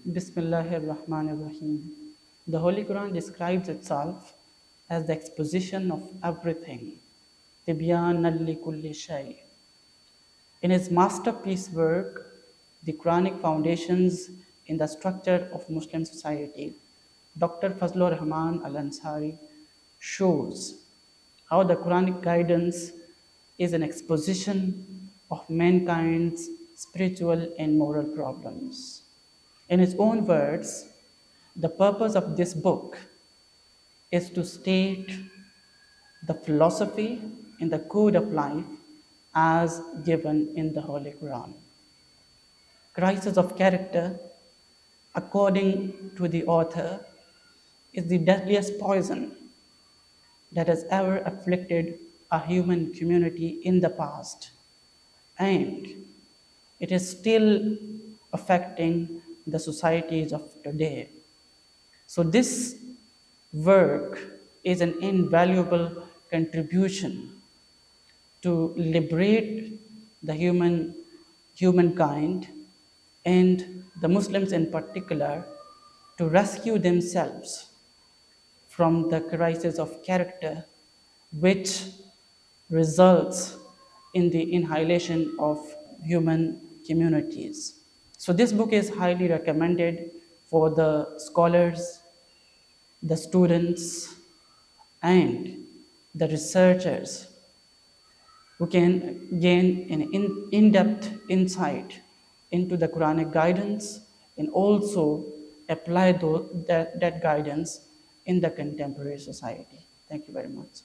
Bismillahir Rahmanir Rahim. The Holy Quran describes itself as the exposition of everything. Tibyanan li kulli shay. In his masterpiece work, The Quranic Foundations in the Structure of Muslim Society, Dr. Fazlur Rahman Al-Ansari shows how the Quranic guidance is an exposition of mankind's spiritual and moral problems. In his own words, the purpose of this book is to state the philosophy and the code of life as given in the Holy Quran. Crisis of character, according to the author, is the deadliest poison that has ever afflicted a human community in the past, and it is still affecting the societies of today. So, this work is an invaluable contribution to liberate the humankind and the Muslims in particular to rescue themselves from the crisis of character which results in the annihilation of human communities. So this book is highly recommended for the scholars, the students, and the researchers who can gain an in-depth insight into the Quranic guidance and also apply that guidance in the contemporary society. Thank you very much.